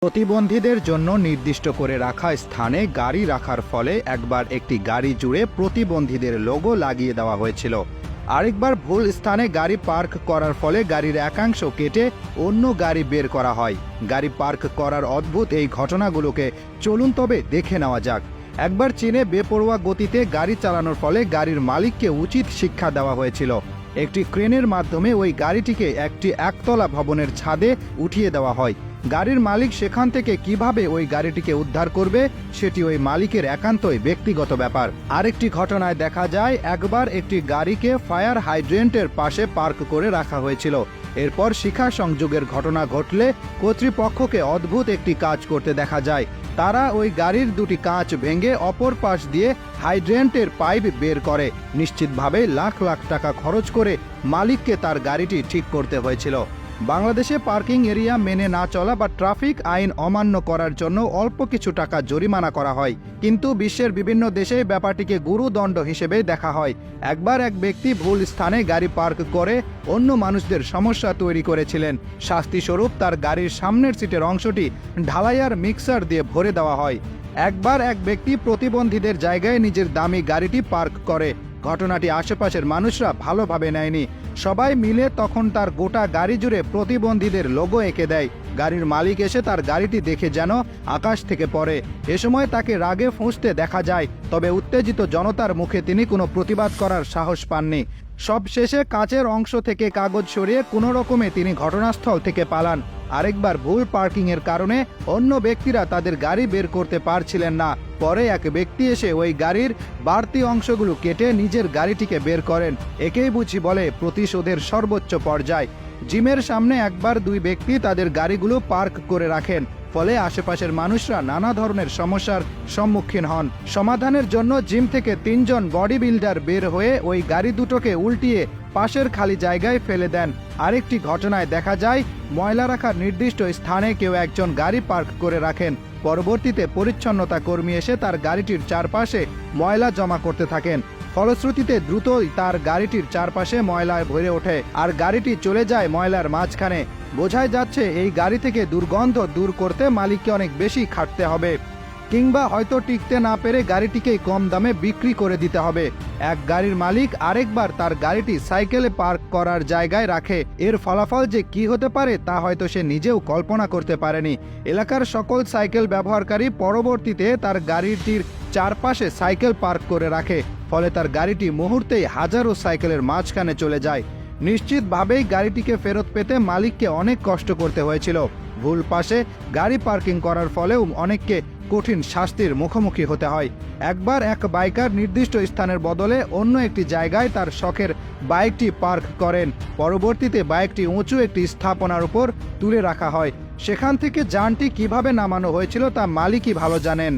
প্রতিবন্ধীদের জন্য নির্দিষ্ট করে রাখা স্থানে গাড়ি রাখার ফলে একবার একটি গাড়ি জুড়ে প্রতিবন্ধীদের লোগো লাগিয়ে দেওয়া হয়েছিল। আরেকবার ভুল স্থানে গাড়ি পার্ক করার ফলে গাড়ির একাংশ কেটে অন্য গাড়ি বের করা হয়। গাড়ি পার্ক করার অদ্ভুত এই ঘটনাগুলোকে চলুন তবে দেখে নেওয়া যাক। একবার চীনে বেপরোয়া গতিতে গাড়ি চালানোর ফলে গাড়ির মালিককে উচিত শিক্ষা দেওয়া হয়েছিল। একটি ক্রেনের মাধ্যমে ওই গাড়িটিকে একটি একতলা ভবনের ছাদে উঠিয়ে দেওয়া হয়। গাড়ির মালিক সেখান থেকে কিভাবে ওই গাড়িটিকে উদ্ধার করবে সেটি ওই মালিকের একান্তই ব্যক্তিগত ব্যাপার। আরেকটি ঘটনায় দেখা যায় একবার একটি গাড়িকে ফায়ার হাইড্রেন্টের পাশে পার্ক করে রাখা হয়েছিল। এরপর শিখা সংযোগের ঘটনা ঘটলে কর্তৃপক্ষকে অদ্ভুত একটি কাজ করতে দেখা যায়। তারা ওই গাড়ির দুটি কাঁচ ভেঙে অপর পাশ দিয়ে হাইড্রেন্টের পাইপ বের করে। নিশ্চিতভাবে লাখ লাখ টাকা খরচ করে মালিককে তার গাড়িটি ঠিক করতে হয়েছিল। বাংলাদেশে পার্কিং এরিয়া মেনে না চলা বা ট্রাফিক আইন অমান্য করার জন্য অল্প কিছু টাকা জরিমানা করা হয়, কিন্তু বিশ্বের বিভিন্ন দেশে ব্যাপারটিকে গুরুদণ্ড হিসেবে দেখা হয়। একবার এক ব্যক্তি ভুল স্থানে গাড়ি পার্ক করে অন্য মানুষদের সমস্যা তৈরি করেছিলেন। শাস্তিস্বরূপ তার গাড়ির সামনের সিটের অংশটি ঢালাইয়ার মিক্সার দিয়ে ভরে দেওয়া হয়। একবার এক ব্যক্তি প্রতিবন্ধীদের জায়গায় নিজের দামি গাড়িটি পার্ক করে। ঘটনাটি আশেপাশের মানুষরা ভালোভাবে নেয়নি। সবাই মিলে তখন তার গোটা গাড়ি জুড়ে প্রতিবন্ধীদের লোগো এঁকে দেয়। গাড়ির মালিক এসে তার গাড়িটি দেখে যেন আকাশ থেকে পড়ে। এ সময় তাকে রাগে ফুঁসতে দেখা যায়, তবে উত্তেজিত জনতার মুখে তিনি কোনো প্রতিবাদ করার সাহস পাননি। সবশেষে কাচের অংশ থেকে কাগজ সরিয়ে কোনো রকমে তিনি ঘটনাস্থল থেকে পালান। আরেকবার ভুল পার্কিংয়ের কারণে অন্য ব্যক্তিরা তাদের গাড়ি বের করতে পারছিলেন না। পরে এক ব্যক্তি এসে ওই গাড়ির বাড়তি অংশগুলো কেটে নিজের গাড়িটিকে বের করেন। একেই বুঝি বলে প্রতিশোধের সর্বোচ্চ পর্যায়। জিমের সামনে একবার দুই ব্যক্তি তাদের গাড়িগুলো পার্ক করে রাখেন, ফলে আশেপাশের মানুষরা নানা ধরনের সমস্যার সম্মুখীন হন। সমাধানের জন্য জিম থেকে 3 জন বডি বিল্ডার বের হয়ে ওই গাড়ি দুটোকে উল্টিয়ে পাশের খালি জায়গায় ফেলে দেন। আরেকটি ঘটনায় দেখা যায় ময়লা রাখার নির্দিষ্ট স্থানে কেউ একজন গাড়ি পার্ক করে রাখেন। পরবর্তীতে পরিচ্ছন্নতা কর্মী এসে তার গাড়িটির চারপাশে ময়লা জমা করতে থাকেন। ফলশ্রুতিতে দ্রুতই তার গাড়িটির চারপাশে ময়লায় ভরে ওঠে আর গাড়িটি চলে যায় ময়লার মাঝখানে। বোঝাই যাচ্ছে এই গাড়ি থেকে দুর্গন্ধ দূর করতে মালিককে অনেক বেশি খাটতে হবে, কিংবা হয়তো টিকতে না পেরে গাড়িটিকেই কম দামে বিক্রি করে দিতে হবে। এক গাড়ির মালিক আরেকবার তার গাড়িটি সাইকেলে পার্ক করার জায়গায় রাখে। এর ফলাফল যে কি হতে পারে তা হয়তো সে নিজেও কল্পনা করতে পারেনি। এলাকার সকল সাইকেল ব্যবহারকারী পরবর্তীতে তার গাড়িটির চারপাশে সাইকেল পার্ক করে রাখে, ফলে তার গাড়িটি মুহূর্তেই হাজারো সাইকেলের মাঝখানে চলে যায়। নিশ্চিতভাবেই গাড়িটিকে ফেরত পেতে মালিককে অনেক কষ্ট করতে হয়েছিল। ভুল পাশে গাড়ি পার্কিং করার ফলেও অনেককে কঠিন শাস্তির মুখোমুখি হতে হয়। একবার এক বাইকার নির্দিষ্ট স্থানের বদলে অন্য একটি জায়গায় তার শখের বাইকটি পার্ক করেন। পরবর্তীতে বাইকটি উঁচু একটি স্থাপনার উপর তুলে রাখা হয়। সেখান থেকে যানটি কিভাবে নামানো হয়েছিল তা মালিকই ভালো জানেন।